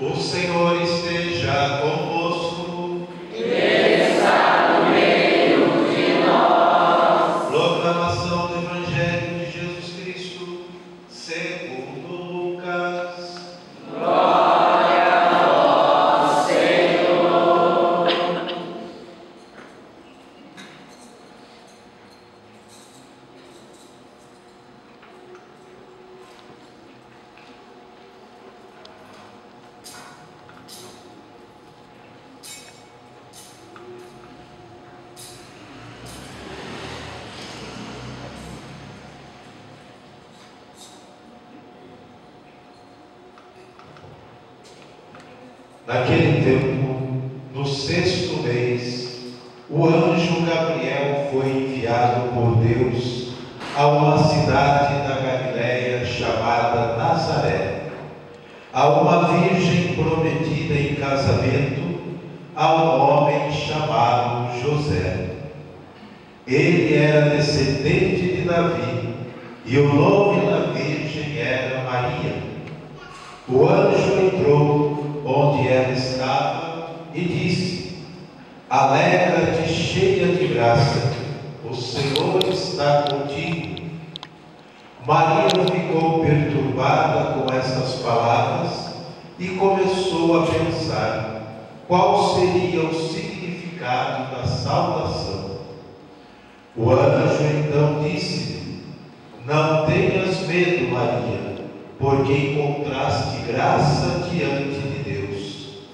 O Senhor esteja convosco. Ele está no meio de nós. Proclamação do Evangelho de Jesus Cristo, segundo Lucas. Glória a vós, Senhor. Naquele tempo, no sexto mês, o anjo Gabriel foi enviado por Deus a uma cidade da Galiléia chamada Nazaré, a uma virgem prometida em casamento a um homem chamado José. Ele era descendente de Davi e o nome da virgem era Maria. O anjo entrou onde ela estava e disse: Alegra-te, cheia de graça, o Senhor está contigo. Maria ficou perturbada com essas palavras e começou a pensar qual seria o significado da saudação. O anjo então disse: Não tenhas medo, Maria, porque encontraste graça diante de Deus.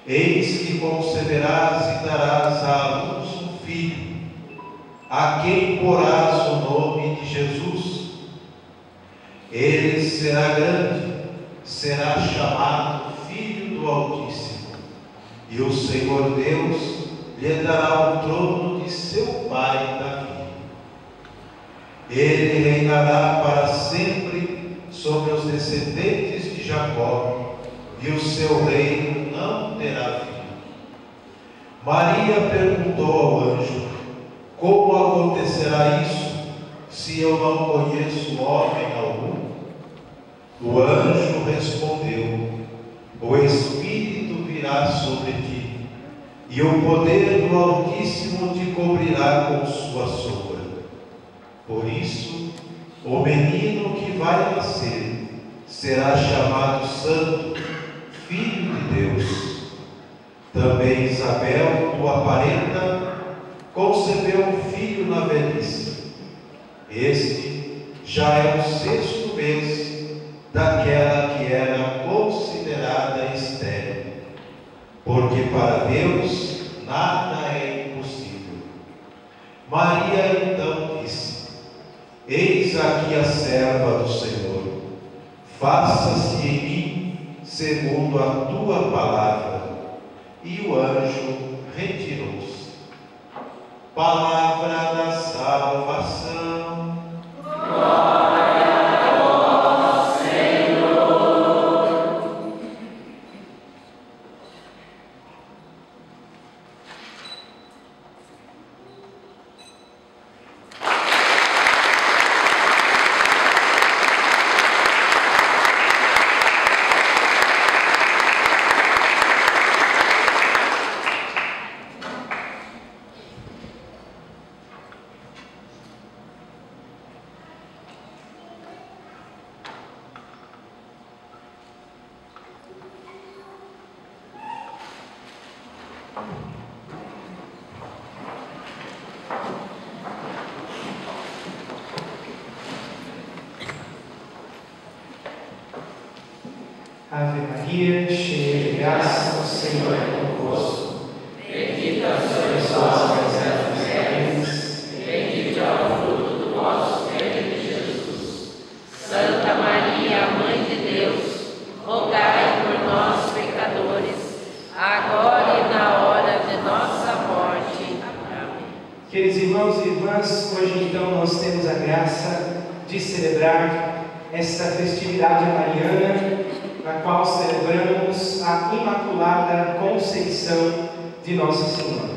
Eis que conceberás e darás à luz um filho, a quem porás o nome de Jesus. Ele será grande, será chamado Filho do Altíssimo, e o Senhor Deus lhe dará o trono de seu pai Davi. Ele reinará para sempre sobre os descendentes de Jacó, e o seu reino não terá fim. Maria perguntou ao anjo: Como acontecerá isso, se eu não conheço homem algum? O anjo respondeu: O Espírito virá sobre ti, e o poder do Altíssimo te cobrirá com sua sombra. Por isso, o menino que vai nascer será chamado Santo, Filho de Deus. Também Isabel, tua parenta, concebeu um filho na velhice. Este já é o sexto mês daquela que era considerada estéril, porque para Deus nada é impossível. Maria então disse: Eis aqui a serva do Senhor, faça-se em mim segundo a tua palavra. E o anjo retirou-se. Palavra da salvação. Glória a vós, Senhor. Ave Maria, cheia de graça, o Senhor é convosco. Bendita sois vós entre as mulheres, bendito é o fruto do vosso ventre, Jesus. Santa Maria, Mãe de Deus, rogai por nós, pecadores, agora e na hora de nossa morte. Amém. Queridos irmãos e irmãs, hoje então nós temos a graça de celebrar esta festividade mariana, na qual celebramos a Imaculada Conceição de Nossa Senhora.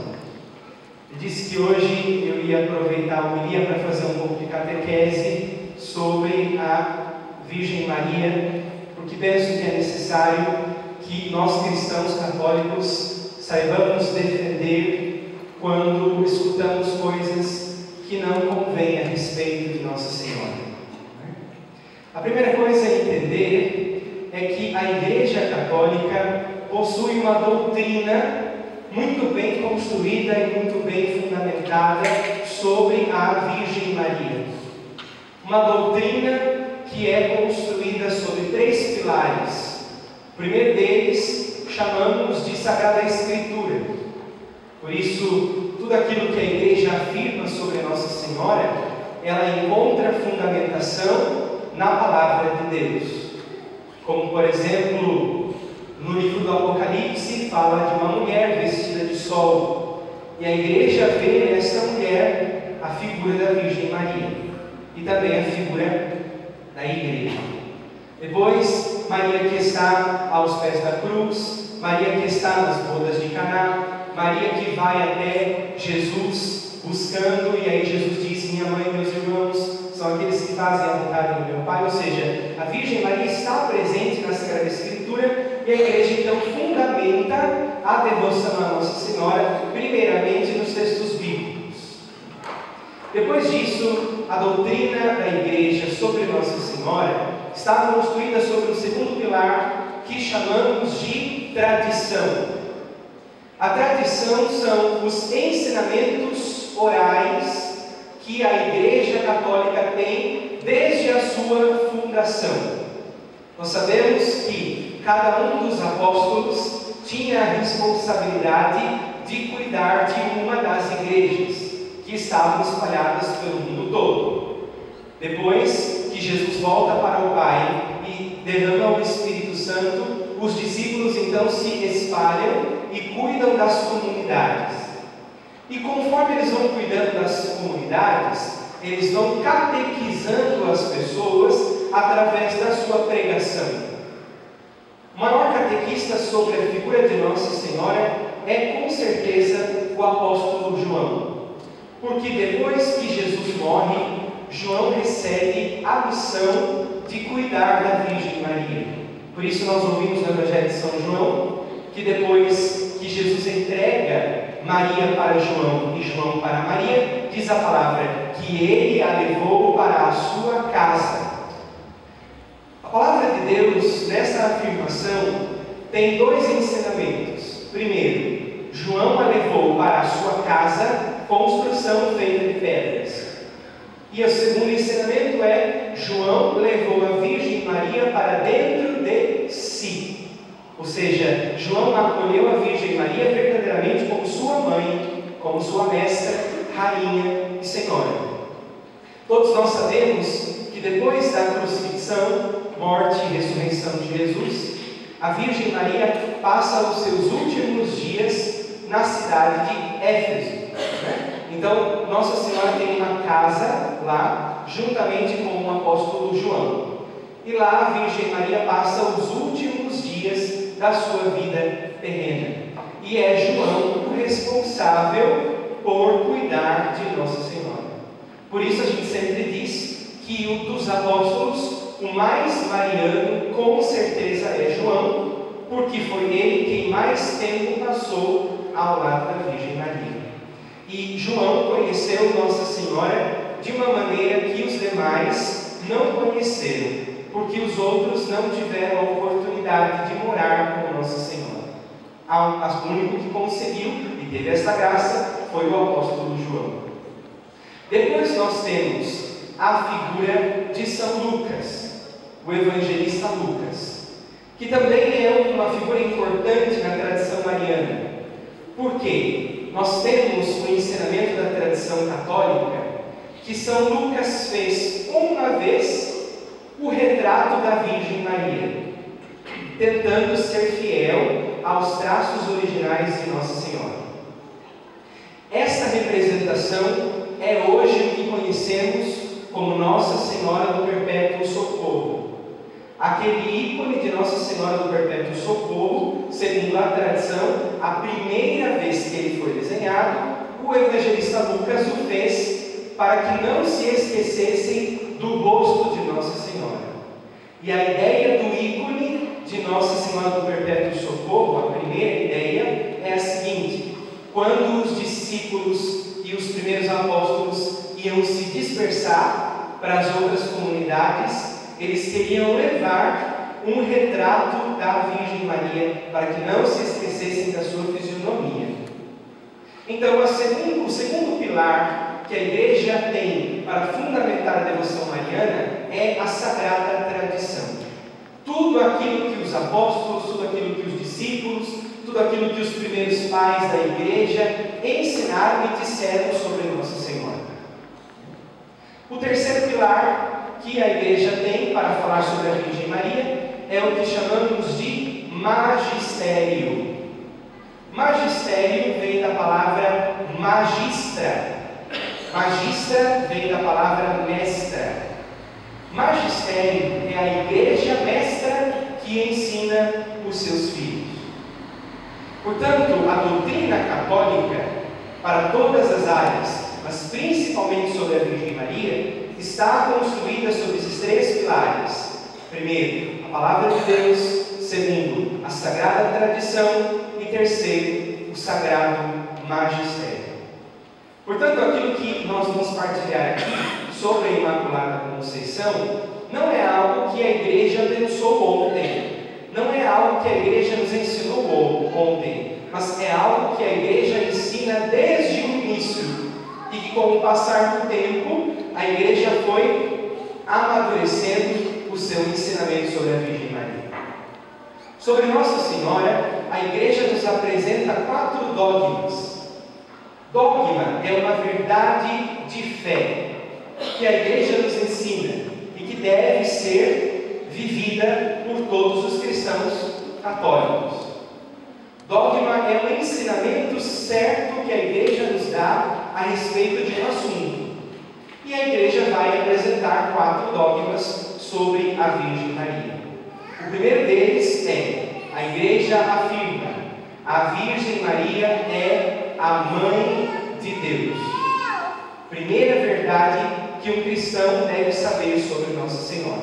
Eu disse que hoje eu ia aproveitar a homilia para fazer um pouco de catequese sobre a Virgem Maria, porque penso que é necessário que nós cristãos católicos saibamos defender quando escutamos coisas que não convêm a respeito de Nossa Senhora. A primeira coisa a entender é que a Igreja Católica possui uma doutrina muito bem construída e muito bem fundamentada sobre a Virgem Maria. Uma doutrina que é construída sobre 3 pilares. O primeiro deles chamamos de Sagrada Escritura. Por isso, tudo aquilo que a Igreja afirma sobre Nossa Senhora, ela encontra fundamentação na Palavra de Deus. Como, por exemplo, no livro do Apocalipse, fala de uma mulher vestida de sol. E a Igreja vê nesta mulher a figura da Virgem Maria. E também a figura da Igreja. Depois, Maria que está aos pés da cruz, Maria que está nas bodas de Caná, Maria que vai até Jesus buscando, e aí Jesus diz: minha mãe e meus irmãos são aqueles que fazem a vontade do meu Pai. Ou seja, a Virgem Maria está presente na Sagrada Escritura, e a Igreja então fundamenta a devoção a Nossa Senhora, primeiramente nos textos bíblicos. Depois disso, a doutrina da Igreja sobre Nossa Senhora está construída sobre o segundo pilar, que chamamos de tradição. A tradição são os ensinamentos orais que a Igreja Católica tem desde a sua fundação. Nós sabemos que cada um dos apóstolos tinha a responsabilidade de cuidar de uma das igrejas que estavam espalhadas pelo mundo todo. Depois que Jesus volta para o Pai e derrama o Espírito Santo, os discípulos então se espalham e cuidam das comunidades. E conforme eles vão cuidando das comunidades, eles vão catequizando as pessoas através da sua pregação. O maior catequista sobre a figura de Nossa Senhora é com certeza o apóstolo João. Porque depois que Jesus morre, João recebe a missão de cuidar da Virgem Maria. Por isso nós ouvimos no Evangelho de São João que depois que Jesus entrega Maria para João e João para Maria, diz a palavra que ele a levou para a sua casa. A palavra de Deus nessa afirmação tem 2 ensinamentos. Primeiro, João a levou para a sua casa, construção feita de pedras. E o segundo ensinamento é: João levou a Virgem Maria para dentro de si. Ou seja, João acolheu a Virgem Maria verdadeiramente como sua mãe, como sua mestra, rainha e senhora. Todos nós sabemos que depois da crucifixão, morte e ressurreição de Jesus, a Virgem Maria passa os seus últimos dias na cidade de Éfeso. Então, Nossa Senhora tem uma casa lá, juntamente com o apóstolo João. E lá a Virgem Maria passa os últimos dias da sua vida terrena. E é João o responsável por cuidar de Nossa Senhora. Por isso a gente sempre diz que o dos apóstolos, o mais mariano, com certeza é João, porque foi ele quem mais tempo passou ao lado da Virgem Maria. E João conheceu Nossa Senhora de uma maneira que os demais não conheceram, porque os outros não tiveram a oportunidade de morar com Nossa Senhora. O único que conseguiu e teve esta graça foi o apóstolo João. Depois nós temos a figura de São Lucas, o evangelista Lucas, que também é uma figura importante na tradição mariana. Por quê? Nós temos o ensinamento da tradição católica que São Lucas fez uma vez o retrato da Virgem Maria, tentando ser fiel aos traços originais de Nossa Senhora. Esta representação é hoje o que conhecemos como Nossa Senhora do Perpétuo Socorro. Aquele ícone de Nossa Senhora do Perpétuo Socorro, segundo a tradição, a primeira vez que ele foi desenhado, o evangelista Lucas o fez para que não se esquecessem do rosto de Nossa Senhora. E a ideia do ícone de Nossa Senhora do Perpétuo Socorro, a primeira ideia, é a seguinte: quando os discípulos e os primeiros apóstolos iam se dispersar para as outras comunidades, eles queriam levar um retrato da Virgem Maria para que não se esquecessem da sua fisionomia. Então, o segundo pilar que a Igreja tem para fundamentar a devoção mariana é a sagrada tradição. Tudo aquilo que os apóstolos, tudo aquilo que os discípulos, tudo aquilo que os primeiros pais da Igreja ensinaram e disseram sobre Nossa Senhora. O terceiro pilar que a Igreja tem para falar sobre a Virgem Maria é o que chamamos de magistério. Magistério vem da palavra magistra. Magistra vem da palavra mestra. Magistério é a Igreja mestra que ensina os seus filhos. Portanto, a doutrina católica, para todas as áreas, mas principalmente sobre a Virgem Maria, está construída sobre esses três pilares. Primeiro, a Palavra de Deus. Segundo, a Sagrada Tradição. E terceiro, o Sagrado Magistério. Portanto, aquilo que nós vamos partilhar aqui sobre a Imaculada Conceição não é algo que a Igreja pensou ontem, não é algo que a Igreja nos ensinou ontem, mas é algo que a Igreja ensina desde o início e que, com o passar do tempo, a Igreja foi amadurecendo o seu ensinamento sobre a Virgem Maria. Sobre Nossa Senhora, a Igreja nos apresenta 4 dogmas. Dogma é uma verdade de fé que a Igreja nos ensina e que deve ser vivida por todos os cristãos católicos. Dogma é um ensinamento certo que a Igreja nos dá a respeito de um assunto. E a Igreja vai apresentar 4 dogmas sobre a Virgem Maria. O primeiro deles é: a Igreja afirma, a Virgem Maria é a Mãe de Deus. Primeira verdade que um cristão deve saber sobre Nossa Senhora.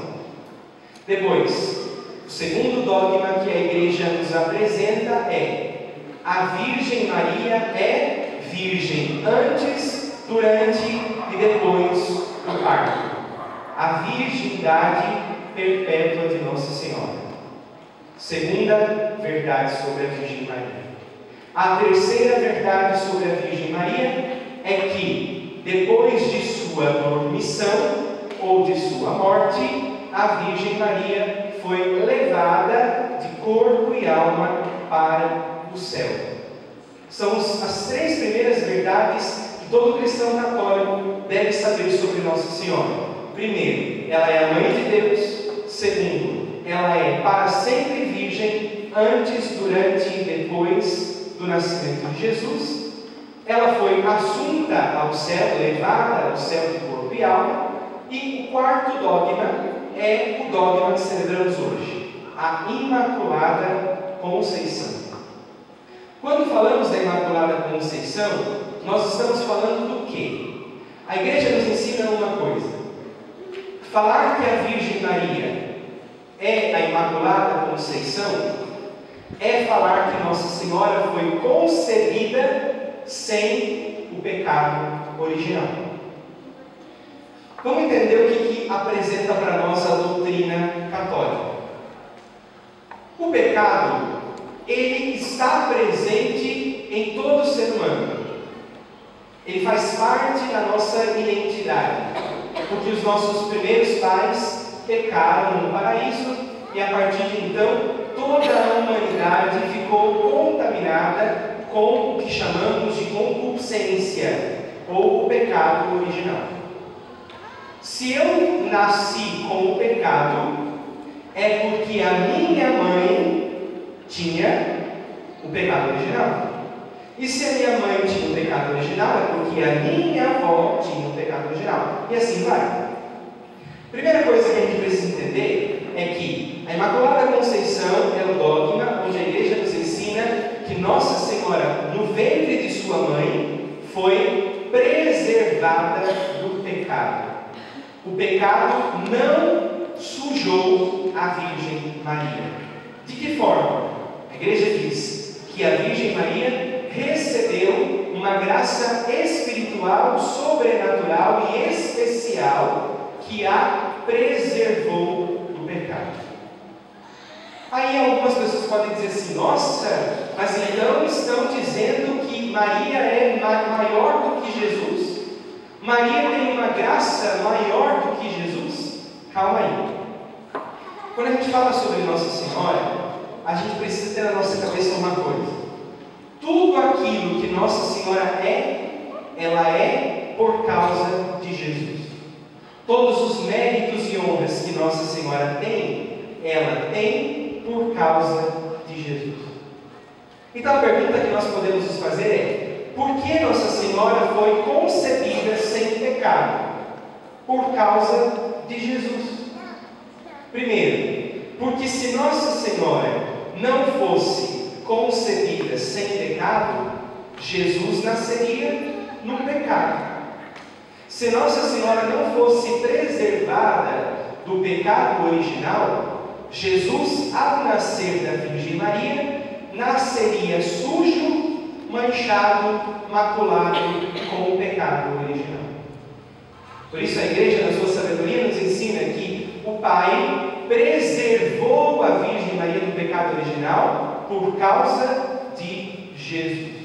Depois, o segundo dogma que a Igreja nos apresenta é: a Virgem Maria é virgem antes, durante e depois do parto. A virgindade perpétua de Nossa Senhora. Segunda verdade sobre a Virgem Maria. A terceira verdade sobre a Virgem Maria é que, depois de sua dormição ou de sua morte, a Virgem Maria foi levada de corpo e alma para o céu. São as 3 primeiras verdades que todo cristão católico deve saber sobre Nossa Senhora. Primeiro, ela é a Mãe de Deus. Segundo, ela é para sempre virgem, antes, durante e depois do nascimento de Jesus. Ela foi assunta ao céu, levada ao céu de corpo e alma. E o quarto dogma é o dogma que celebramos hoje, a Imaculada Conceição. Quando falamos da Imaculada Conceição, nós estamos falando do quê? A Igreja nos ensina uma coisa: falar que a Virgem Maria é a Imaculada Conceição é falar que Nossa Senhora foi concebida sem o pecado original. Vamos entender o que apresenta para nós a doutrina católica. O pecado, ele está presente em todo ser humano. Ele faz parte da nossa identidade, porque os nossos primeiros pais pecaram no paraíso e a partir de então toda a humanidade ficou contaminada com o que chamamos de concupiscência ou o pecado original. Se eu nasci com o pecado, é porque a minha mãe tinha o pecado original. E se a minha mãe tinha o pecado original, é porque a minha avó tinha o pecado original. E assim vai. Primeira coisa que a gente precisa entender é que a Imaculada Conceição é o dogma onde a Igreja nos ensina que Nossa Senhora, no ventre de sua mãe, foi preservada do pecado. O pecado não sujou a Virgem Maria. que forma? A igreja diz que a Virgem Maria recebeu uma graça espiritual, sobrenatural e especial que a preservou do pecado. Aí algumas pessoas podem dizer assim: nossa, mas então estão dizendo que Maria é maior do que Jesus? Maria tem uma graça maior do que Jesus? Calma aí. Quando a gente fala sobre Nossa Senhora, a gente precisa ter na nossa cabeça uma coisa: tudo aquilo que Nossa Senhora é, ela é por causa de Jesus. Todos os méritos e honras que Nossa Senhora tem, ela tem por causa de Jesus. Então a pergunta que nós podemos nos fazer é: por que Nossa Senhora foi concebida sem pecado? Por causa de Jesus. Primeiro, porque se Nossa Senhora não fosse concebida sem pecado, Jesus nasceria no pecado. Se Nossa Senhora não fosse preservada do pecado original, Jesus, ao nascer da Virgem Maria, nasceria sujo, manchado, maculado com o pecado original. Por isso a igreja, na sua sabedoria, nos ensina que o Pai preservou a Virgem Maria do pecado original por causa de Jesus.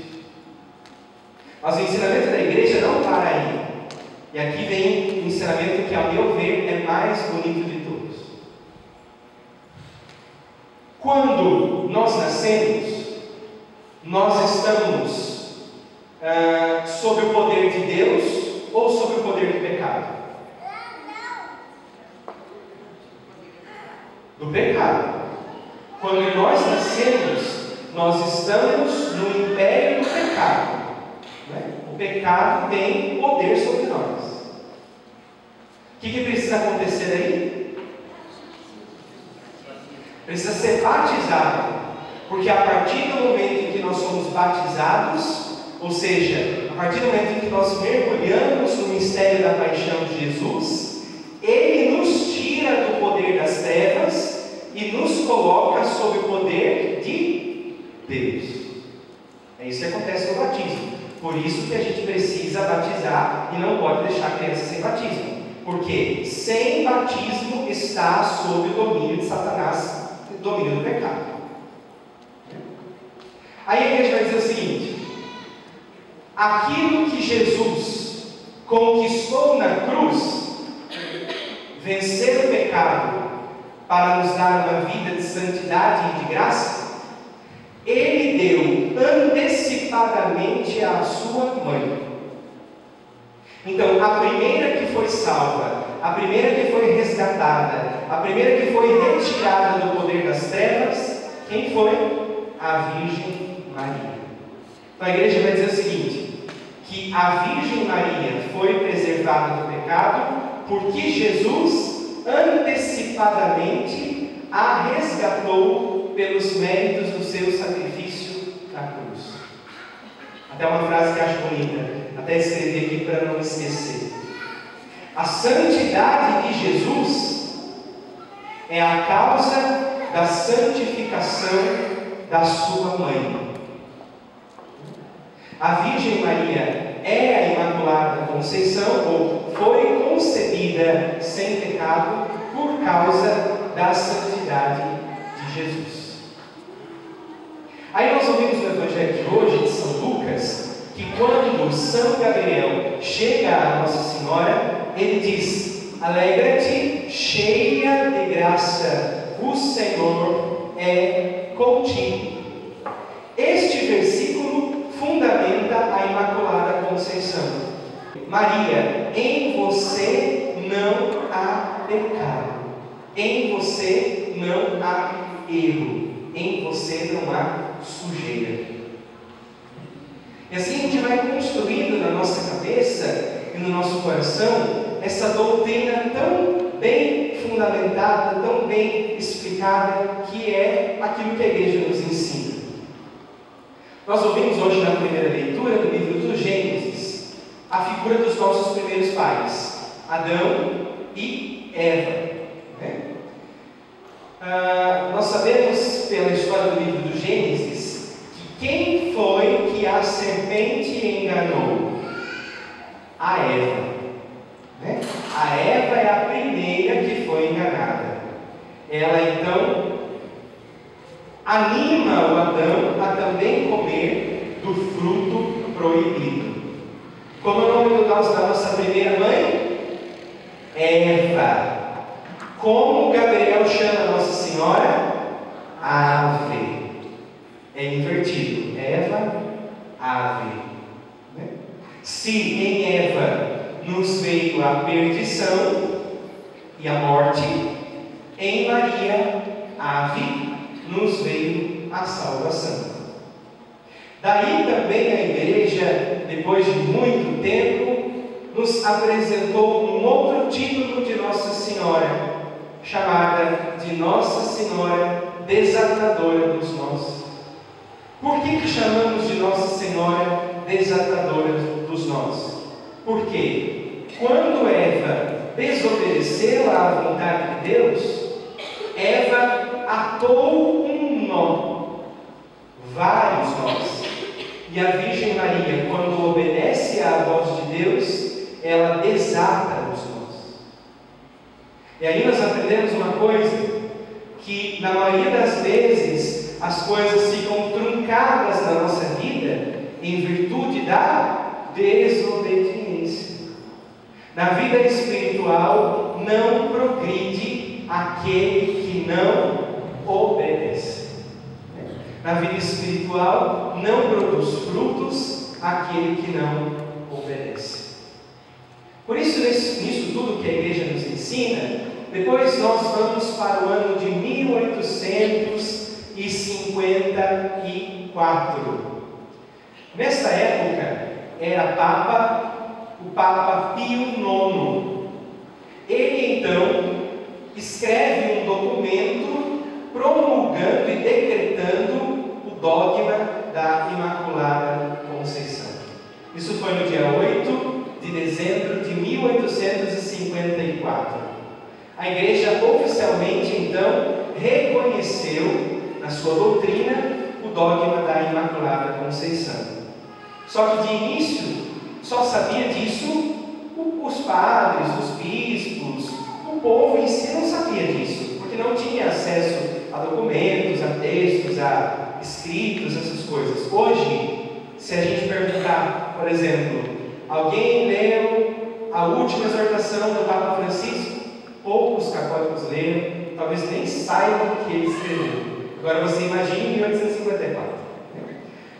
Mas o ensinamento da igreja não para aí. E aqui vem o ensinamento que, ao meu ver, é mais bonito de todos. Quando nós nascemos, nós estamos sob o poder de Deus ou sob o poder do pecado? Do pecado. Quando nós nascemos, nós estamos no império do pecado. O pecado tem poder sobre nós. O que precisa acontecer aí? Precisa ser batizado. Porque a partir do momento em que nós somos batizados, ou seja, a partir do momento em que nós mergulhamos no mistério da paixão de Jesus, Ele nos tira do poder das trevas e nos coloca sob o poder de Deus. É isso que acontece no batismo. Por isso que a gente precisa batizar e não pode deixar a criança sem batismo. Porque sem batismo está sob o domínio de Satanás, o domínio do pecado. Aí a gente vai dizer o seguinte: aquilo que Jesus conquistou na cruz, vencer o pecado para nos dar uma vida de santidade e de graça, Ele deu antecipadamente à sua mãe. Então, a primeira que foi salva, a primeira que foi resgatada, a primeira que foi retirada do poder das trevas, quem foi? A Virgem Maria. Então a igreja vai dizer o seguinte: que a Virgem Maria foi preservada do pecado porque Jesus antecipadamente a resgatou pelos méritos do seu sacrifício na cruz. Até uma frase que eu acho bonita, até escrever aqui para não esquecer: a santidade de Jesus é a causa da santificação da sua mãe. A Virgem Maria é a Imaculada Conceição, ou foi concebida sem pecado por causa da santidade de Jesus. Aí nós ouvimos no Evangelho de hoje, de São Lucas, que quando São Gabriel chega a Nossa Senhora, ele diz: alegra-te, cheia de graça, o Senhor é contigo. Este versículo fundamenta a Imaculada Conceição. Maria, em você não há pecado, em você não há erro, em você não há sujeira. E assim a gente vai construindo na nossa cabeça e no nosso coração essa doutrina tão bem fundamentada, tão bem explicada, que é aquilo que a igreja nos ensina. Nós ouvimos hoje na primeira leitura do livro do Gênesis a figura dos nossos primeiros pais, Adão e Eva. Nós sabemos pela história do livro do Gênesis que quem foi que a serpente enganou? A Eva, né? A Eva é a primeira que foi enganada. Ela então anima o Adão a também comer do fruto proibido. Como é o nome da nossa primeira mãe? Eva. Como Gabriel chama Nossa Senhora? Ave. É invertido. Eva, ave. Né? Se em Eva nos veio a perdição e a morte, em Maria, ave, nos veio a salvação. Daí também a igreja, depois de muito tempo, nos apresentou um outro título de Nossa Senhora, chamada de Nossa Senhora Desatadora dos Nós. Por que chamamos de Nossa Senhora Desatadora dos Nós? Porque quando Eva desobedeceu à vontade de Deus, Eva atou um nó, vários nós. E a Virgem Maria, quando obedece à voz de Deus, ela desata os nós. E aí nós aprendemos uma coisa, que na maioria das vezes as coisas ficam truncadas na nossa vida em virtude da desobediência. Na vida espiritual não progride aquele que não obedece. Na vida espiritual não produz frutos aquele que não obedece. Por isso, nisso tudo que a igreja nos ensina, depois nós vamos para o ano de 1854. Nesta época era o Papa Pio IX. Ele então escreve um documento promulgando e decretando o dogma da Imaculada Conceição. Isso foi no dia 8 de dezembro de 1854. A igreja oficialmente então reconheceu na sua doutrina o dogma da Imaculada Conceição. Só que de início só sabia disso os padres, os bispos, o povo em si não sabia disso, porque não tinha acesso a documentos, a textos, a escritos, essas coisas. Hoje, se a gente perguntar, por exemplo, alguém leu a última exortação do Papa Francisco? Poucos católicos leram, talvez nem saibam o que ele escreveu. Agora você imagine 1854.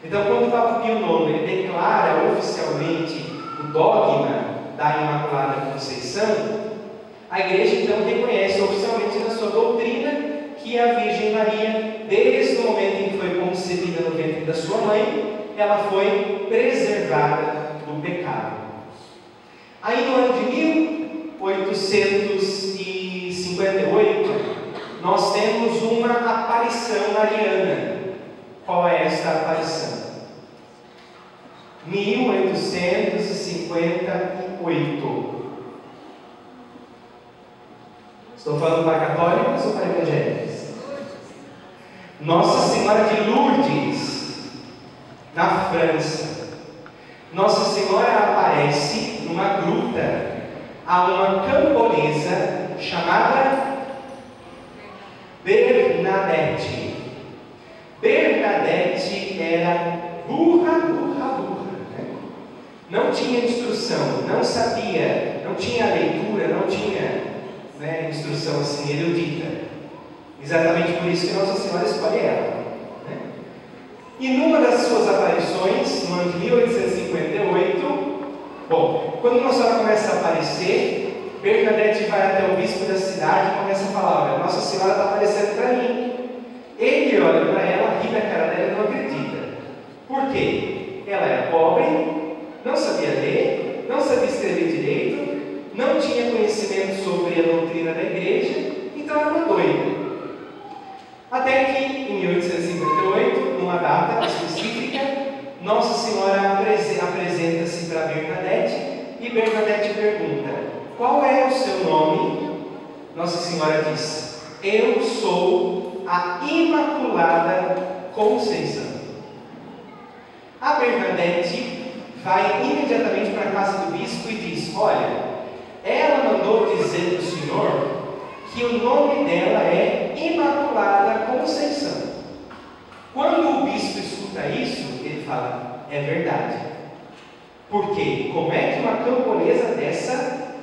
Então, quando o Papa Pio IX ele declara oficialmente o dogma da Imaculada Conceição, a igreja então reconhece oficialmente na sua doutrina que a Virgem Maria, desde o momento em que foi concebida no ventre da sua mãe, ela foi preservada do pecado. Aí no ano de 1858, nós temos uma aparição mariana. Qual é esta aparição? 1858. Estou falando para católicos ou para evangélicos? Nossa Senhora de Lourdes, na França. Nossa Senhora aparece numa gruta a uma camponesa chamada Bernadette. Bernadette era burra. Né? Não tinha instrução, não sabia, não tinha leitura, não tinha instrução assim erudita. Exatamente por isso que Nossa Senhora escolhe ela. Né? E numa das suas aparições, no ano de 1858, quando Nossa Senhora começa a aparecer, Bernadette vai até o bispo da cidade e começa a falar: olha, Nossa Senhora está aparecendo para mim. Ele olha para ela, ri da cara dela e não acredita. Por quê? Ela era pobre, não sabia ler, não sabia escrever direito, não tinha conhecimento sobre a doutrina da igreja, então era uma doida. Até que, em 1858, numa data específica, Nossa Senhora apresenta-se para Bernadette e Bernadette pergunta: qual é o seu nome? Nossa Senhora diz: eu sou a Imaculada Conceição. A Bernadette vai imediatamente para a casa do bispo e diz: olha, ela mandou dizer do Senhor que o nome dela é Imaculada Conceição. Quando o bispo escuta isso, ele fala: é verdade. Porque como é que uma camponesa dessa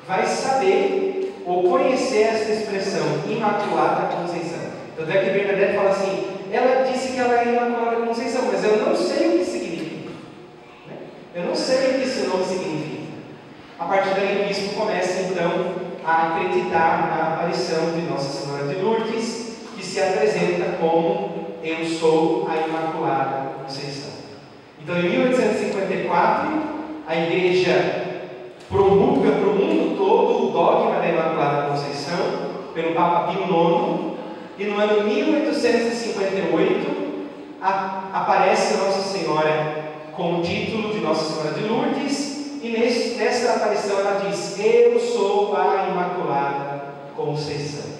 vai saber ou conhecer essa expressão Imaculada Conceição? Tanto é que Bernadette fala assim: ela disse que ela é Imaculada Conceição, mas eu não sei o que significa. Eu não sei o que esse nome significa. A partir daí o bispo começa então a acreditar na aparição de Nossa Senhora de Lourdes, que se apresenta como eu sou a Imaculada Conceição. Então, em 1854, a Igreja promulga para o mundo todo o dogma da Imaculada Conceição, pelo Papa Pio IX, e no ano 1858 aparece Nossa Senhora com o título de Nossa Senhora de Lourdes, e nessa aparição ela diz: eu sou a Imaculada Conceição.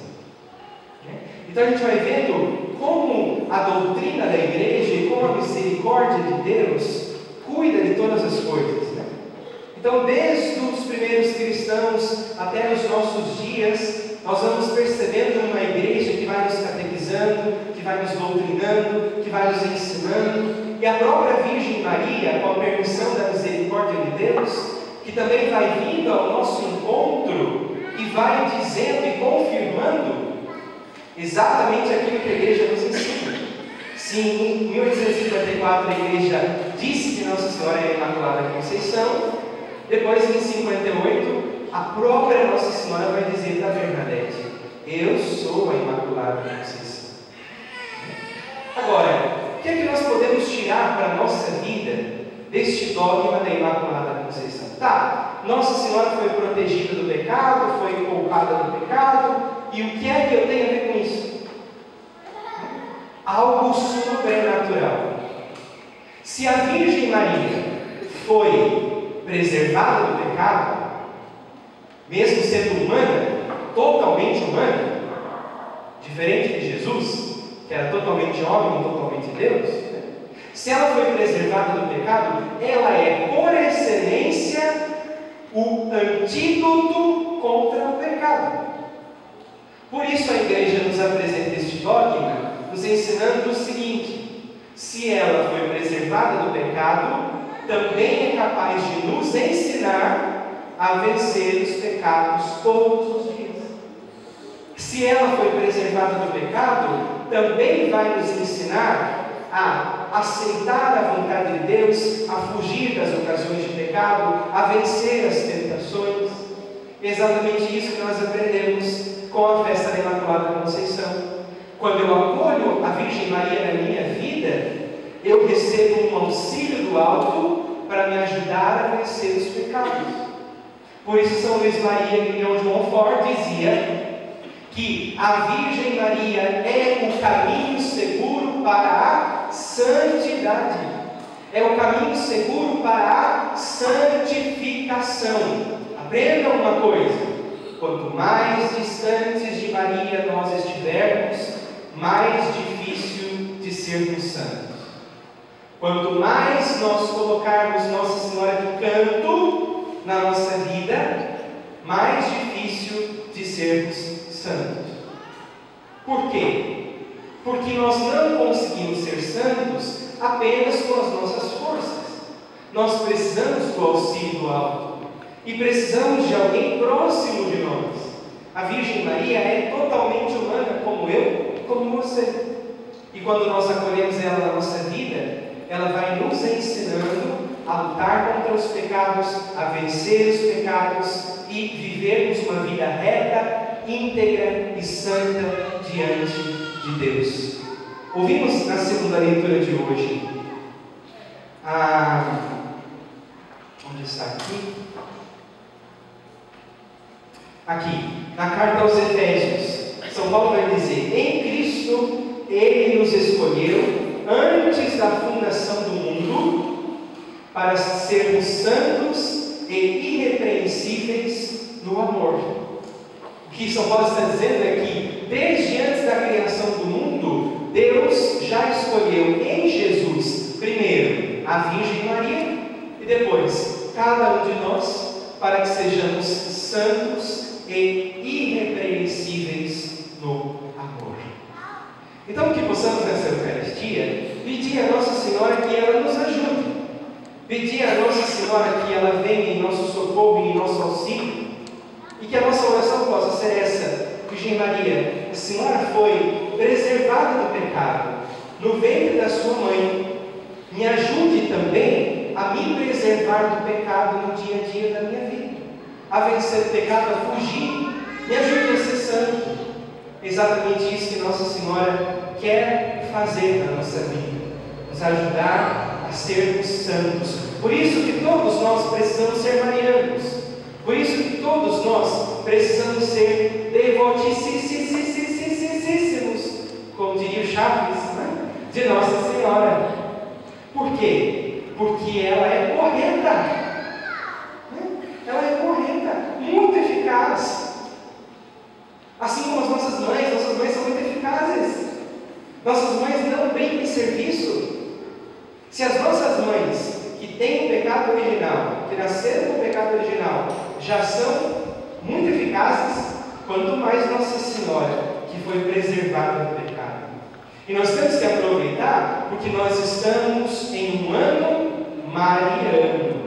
Então a gente vai vendo como a doutrina da igreja e como a misericórdia de Deus cuida de todas as coisas. Então, desde os primeiros cristãos até os nossos dias, nós vamos percebendo uma igreja que vai nos catequizando, que vai nos doutrinando, que vai nos ensinando, e a própria Virgem Maria, com a permissão da misericórdia de Deus, que também vai vindo ao nosso encontro e vai dizendo e confirmando exatamente aquilo que a igreja nos ensina. Sim, em 1854 a igreja disse que Nossa Senhora é a Imaculada Conceição. Depois, em 58, a própria Nossa Senhora vai dizer da Bernadette: eu sou a Imaculada Conceição. Agora, o que é que nós podemos tirar para a nossa vida deste dogma da Imaculada Conceição? Tá, Nossa Senhora foi protegida do pecado, foi poupada do pecado, e o que é que eu tenho a ver com isso? Algo sobrenatural. Se a Virgem Maria foi preservada do pecado, mesmo sendo humana, totalmente humana, diferente de Jesus, que era totalmente homem e totalmente Deus, se ela foi preservada do pecado, ela é, por excelência, o antídoto contra o pecado. Por isso a igreja nos apresenta este dogma, nos ensinando o seguinte: se ela foi preservada do pecado, também é capaz de nos ensinar a vencer os pecados todos os dias. Se ela foi preservada do pecado, também vai nos ensinar a aceitar a vontade de Deus, a fugir das ocasiões de pecado, a vencer as tentações. É exatamente isso que nós aprendemos com a festa da Imaculada Conceição. Quando eu acolho a Virgem Maria na minha vida, eu recebo um auxílio do alto para me ajudar a vencer os pecados. Por isso São Luís Maria Grignion de Montfort dizia que a Virgem Maria é o caminho seguro para a santidade, é o caminho seguro para a santificação. Aprenda uma coisa: quanto mais distantes de Maria nós estivermos, mais difícil de sermos santos. Quanto mais nós colocarmos Nossa Senhora de canto na nossa vida, mais difícil de sermos santos. Por quê? Porque nós não conseguimos ser santos apenas com as nossas forças. Nós precisamos do auxílio do alto e precisamos de alguém próximo de nós. A Virgem Maria é totalmente humana, como eu, como você. E quando nós acolhemos ela na nossa vida, ela vai nos ensinando a lutar contra os pecados, a vencer os pecados e vivermos uma vida reta, íntegra e santa diante de Deus. Ouvimos na segunda leitura de hoje, onde está aqui? Aqui, na carta aos Efésios, São Paulo vai dizer: em Cristo Ele nos escolheu antes da fundação do mundo para sermos santos e irrepreensíveis no amor. O que São Paulo está dizendo é que desde antes da criação do mundo, Deus já escolheu em Jesus, primeiro, a Virgem Maria, e depois, cada um de nós, para que sejamos santos e irrepreensíveis no amor. Então, que possamos nessa Eucaristia pedir a Nossa Senhora que ela nos ajude, pedir a Nossa Senhora que ela venha em nosso socorro e em nosso auxílio, e que a nossa oração possa ser essa: Virgem Maria, a Senhora foi preservada do pecado no ventre da sua mãe, me ajude também a me preservar do pecado no dia a dia da minha vida, a vencer o pecado, a fugir, me ajude a ser santo. É exatamente isso que Nossa Senhora quer fazer na nossa vida, nos ajudar a sermos santos. Por isso que todos nós precisamos ser marianos, por isso que todos nós precisamos ser devotíssimos, como diria o Chaves, né? De Nossa Senhora. Por quê? Porque ela é correta, né? Ela é correta, muito eficaz. Assim como as nossas mães são muito eficazes. Nossas mães não brincam em serviço. Se as nossas mães, que têm o pecado original, que nasceram com o pecado original, já são muito eficazes, quanto mais Nossa Senhora, que foi preservada do pecado. E nós temos que aproveitar, porque nós estamos em um ano mariano,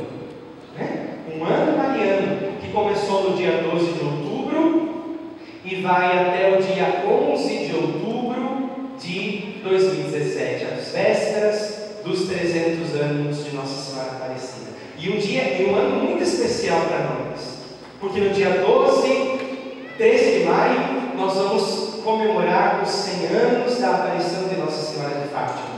né? Um ano mariano, que começou no dia 12 de outubro e vai até o dia 11 de outubro de 2017, às vésperas dos 300 anos de Nossa Senhora Aparecida. E um ano muito especial para nós, porque no dia 13 de maio, nós vamos comemorar os 100 anos da aparição de Nossa Senhora de Fátima.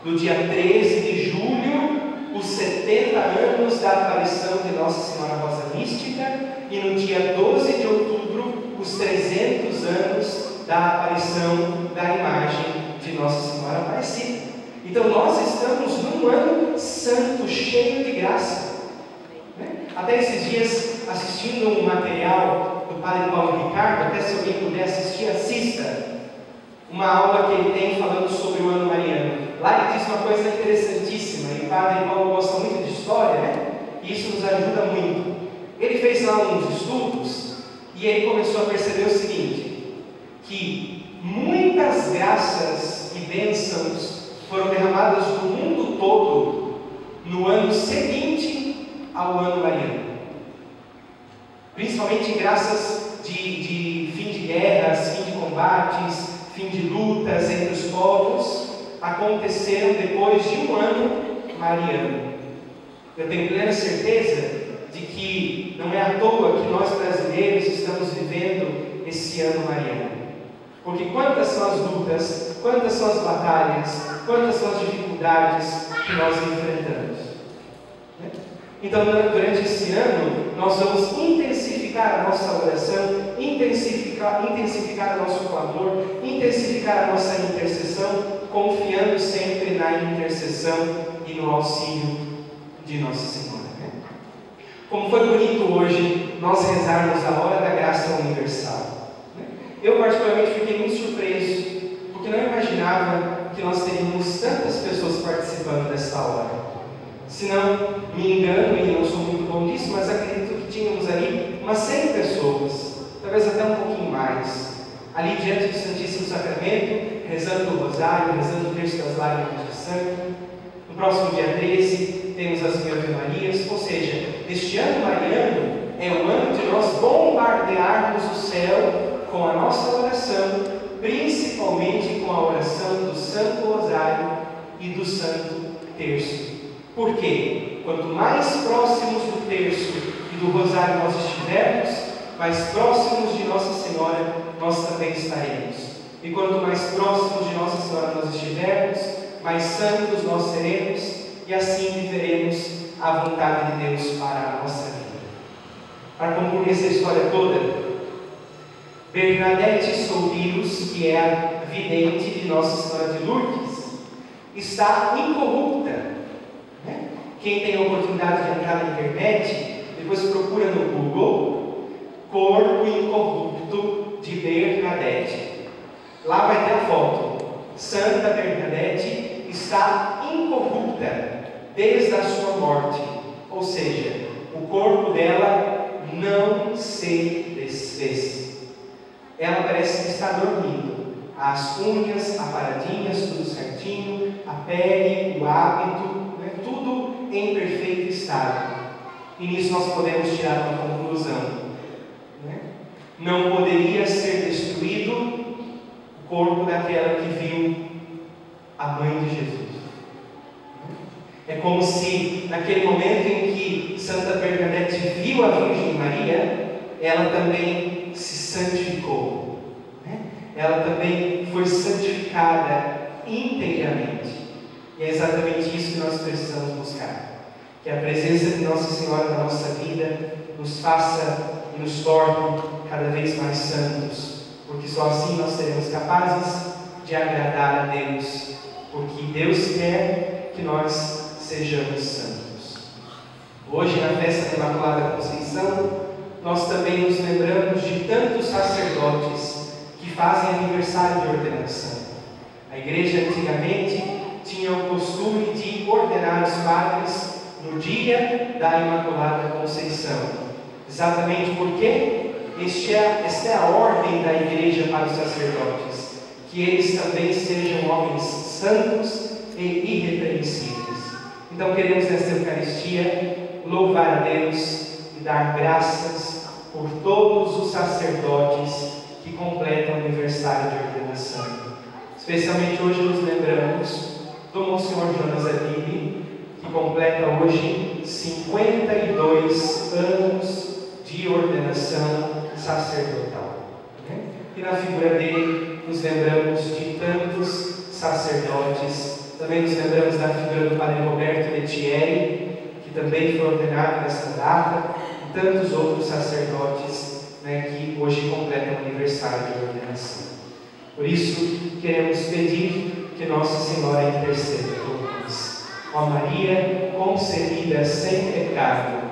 No dia 13 de julho, os 70 anos da aparição de Nossa Senhora Rosa Mística. E no dia 12 de outubro, os 300 anos da aparição da imagem de Nossa Senhora Aparecida. Então nós estamos num ano santo, cheio de graça. Até esses dias, assistindo um material do Padre Paulo Ricardo, até se alguém puder assistir, assista uma aula que ele tem falando sobre o ano mariano. Lá ele diz uma coisa interessantíssima, e o Padre Paulo gosta muito de história, né? E isso nos ajuda muito. Ele fez lá uns estudos e ele começou a perceber o seguinte, que muitas graças e bênçãos foram derramadas no mundo todo no ano seguinte ao ano mariano. Principalmente graças de fim de guerras, fim de combates, fim de lutas entre os povos, aconteceram depois de um ano mariano. Eu tenho plena certeza de que não é à toa que nós brasileiros estamos vivendo esse ano mariano. Porque quantas são as lutas, quantas são as batalhas, quantas são as dificuldades que nós enfrentamos, né? Então, durante esse ano, nós vamos intensificar a nossa oração, intensificar o nosso clamor, intensificar a nossa intercessão, confiando sempre na intercessão e no auxílio de Nossa Senhora, né? Como foi bonito hoje nós rezarmos a hora da graça universal, né? Eu particularmente fiquei muito surpreso, porque não imaginava que nós teríamos tantas pessoas participando desta hora. Se não me engano, e não sou muito bom disso, mas acredito que tínhamos ali umas 100 pessoas, talvez até um pouquinho mais, ali diante do Santíssimo Sacramento, rezando o rosário, rezando o terço das lágrimas de sangue. No próximo dia 13, temos as Mil Ave Marias, ou seja, este ano mariano é o ano de nós bombardearmos o céu com a nossa oração, principalmente com a oração do Santo Rosário e do Santo Terço. Por quê? Quanto mais próximos do terço e do rosário nós estivermos, mais próximos de Nossa Senhora nós também estaremos. E quanto mais próximos de Nossa Senhora nós estivermos, mais santos nós seremos, e assim viveremos a vontade de Deus para a nossa vida. Para concluir essa história toda, Bernadette Soubirous, que é a vidente de Nossa Senhora de Lourdes, está incorrupta. Quem tem a oportunidade de entrar na internet, depois procura no Google Corpo Incorrupto de Bernadette. Lá vai ter a foto. Santa Bernadette está incorrupta desde a sua morte, ou seja, o corpo dela não se desfez. Ela parece que está dormindo. As unhas aparadinhas, tudo certinho, a pele, o hábito, né, tudo em perfeito estado. E nisso nós podemos tirar uma conclusão. Né? Não poderia ser destruído o corpo daquela que viu a mãe de Jesus. É como se naquele momento em que Santa Bernadette viu a Virgem Maria, ela também se santificou. Ela também foi santificada inteiramente. E é exatamente isso que nós precisamos buscar. Que a presença de Nossa Senhora na nossa vida nos faça e nos torne cada vez mais santos. Porque só assim nós seremos capazes de agradar a Deus. Porque Deus quer que nós sejamos santos. Hoje, na festa da Imaculada Conceição, nós também nos lembramos de tantos sacerdotes que fazem aniversário de ordenação. A igreja antigamente tinha o costume de ordenar os padres no dia da Imaculada Conceição. Exatamente porque esta é a ordem da igreja para os sacerdotes, que eles também sejam homens santos e irrepreensíveis. Então queremos nesta Eucaristia louvar a Deus e dar graças por todos os sacerdotes que completam o aniversário de ordenação. Especialmente hoje nos lembramos do Monsenhor Jonas Abib, que completa hoje 52 anos de ordenação sacerdotal. E na figura dele nos lembramos de tantos sacerdotes. Também nos lembramos da figura do Padre Roberto Lettieri, que também foi ordenado nesta data, e tantos outros sacerdotes que hoje completam o aniversário de ordenação. Por isso, queremos pedir que Nossa Senhora interceda por nós. Ó Maria, concebida sem pecado,